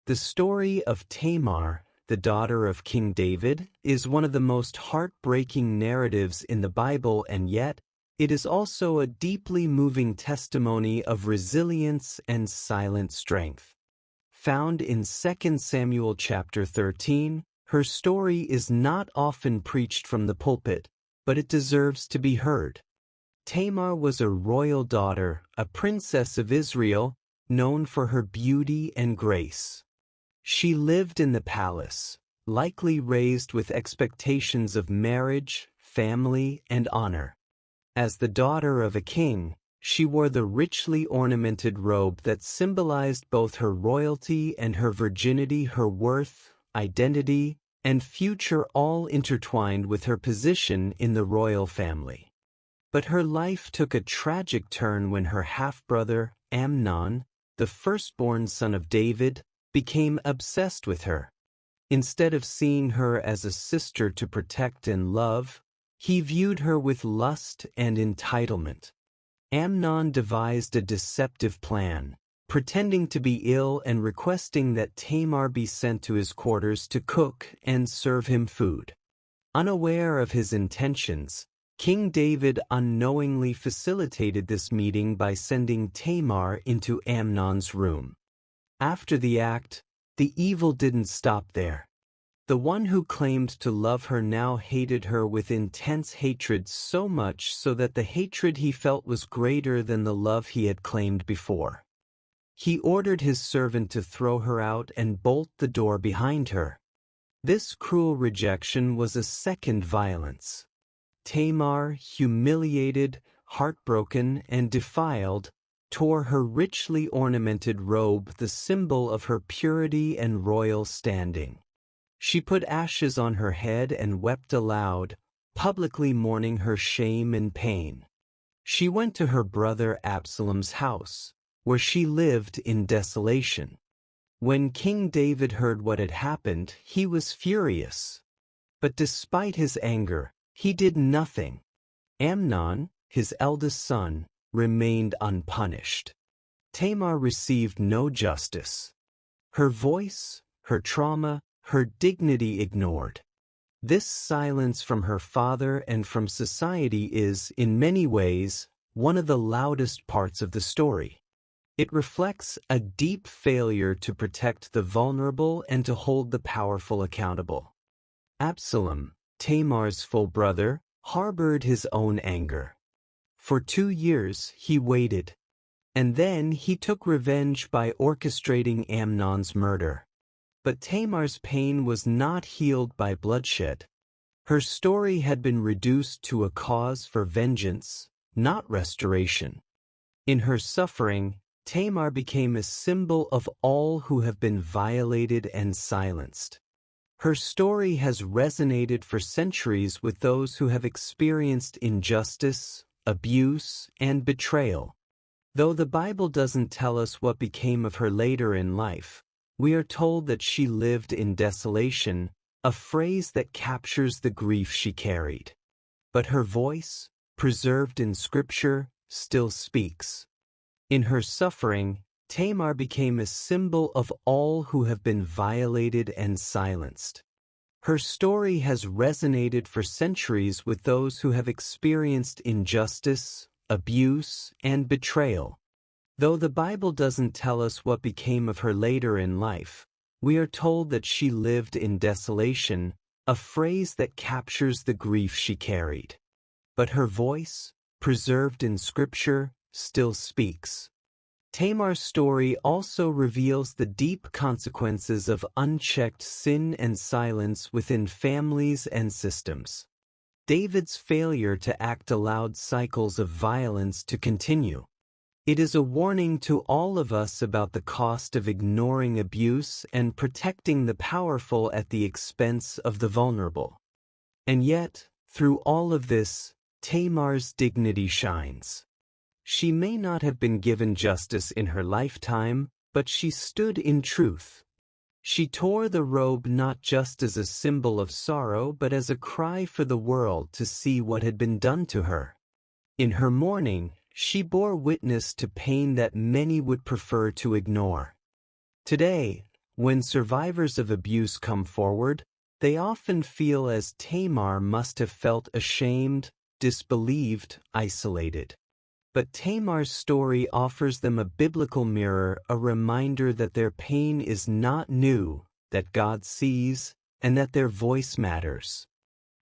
The story of Tamar, the daughter of King David, is one of the most heartbreaking narratives in the Bible, and yet it is also a deeply moving testimony of resilience and silent strength. Found in 2 Samuel chapter 13, her story is not often preached from the pulpit, but it deserves to be heard. Tamar was a royal daughter, a princess of Israel, known for her beauty and grace. She lived in the palace, likely raised with expectations of marriage, family, and honor. As the daughter of a king, she wore the richly ornamented robe that symbolized both her royalty and her virginity, her worth, identity, and future all intertwined with her position in the royal family. But her life took a tragic turn when her half-brother, Amnon, the firstborn son of David, became obsessed with her. Instead of seeing her as a sister to protect and love, he viewed her with lust and entitlement. Amnon devised a deceptive plan, pretending to be ill and requesting that Tamar be sent to his quarters to cook and serve him food. Unaware of his intentions, King David unknowingly facilitated this meeting by sending Tamar into Amnon's room. After the act, the evil didn't stop there. The one who claimed to love her now hated her with intense hatred, so much so that the hatred he felt was greater than the love he had claimed before. He ordered his servant to throw her out and bolt the door behind her. This cruel rejection was a second violence. Tamar, humiliated, heartbroken, and defiled, tore her richly ornamented robe, the symbol of her purity and royal standing. She put ashes on her head and wept aloud, publicly mourning her shame and pain. She went to her brother Absalom's house, where she lived in desolation. When King David heard what had happened, he was furious. But despite his anger, he did nothing. Amnon, his eldest son, remained unpunished. Tamar received no justice. Her voice, her trauma, her dignity ignored. This silence from her father and from society is, in many ways, one of the loudest parts of the story. It reflects a deep failure to protect the vulnerable and to hold the powerful accountable. Absalom, Tamar's full brother, harbored his own anger. For 2 years he waited, and then he took revenge by orchestrating Amnon's murder. But Tamar's pain was not healed by bloodshed. Her story had been reduced to a cause for vengeance, not restoration. In her suffering, Tamar became a symbol of all who have been violated and silenced. Her story has resonated for centuries with those who have experienced injustice, abuse, and betrayal. Though the Bible doesn't tell us what became of her later in life, we are told that she lived in desolation, a phrase that captures the grief she carried. But her voice, preserved in Scripture, still speaks. In her suffering, Tamar became a symbol of all who have been violated and silenced. Her story has resonated for centuries with those who have experienced injustice, abuse, and betrayal. Though the Bible doesn't tell us what became of her later in life, we are told that she lived in desolation, a phrase that captures the grief she carried. But her voice, preserved in Scripture, still speaks. Tamar's story also reveals the deep consequences of unchecked sin and silence within families and systems. David's failure to act allowed cycles of violence to continue. It is a warning to all of us about the cost of ignoring abuse and protecting the powerful at the expense of the vulnerable. And yet, through all of this, Tamar's dignity shines. She may not have been given justice in her lifetime, but she stood in truth. She tore the robe not just as a symbol of sorrow, but as a cry for the world to see what had been done to her. In her mourning, she bore witness to pain that many would prefer to ignore. Today, When survivors of abuse come forward, they often feel as Tamar must have felt ashamed, disbelieved, isolated. But Tamar's story offers them a biblical mirror, a reminder that their pain is not new, that God sees, and that their voice matters.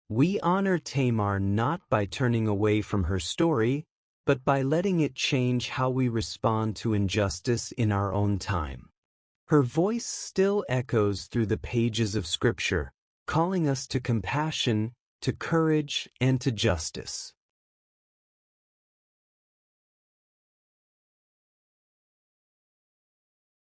We honor Tamar not by turning away from her story, but by letting it change how we respond to injustice in our own time. Her voice still echoes through the pages of Scripture, calling us to compassion, to courage, and to justice.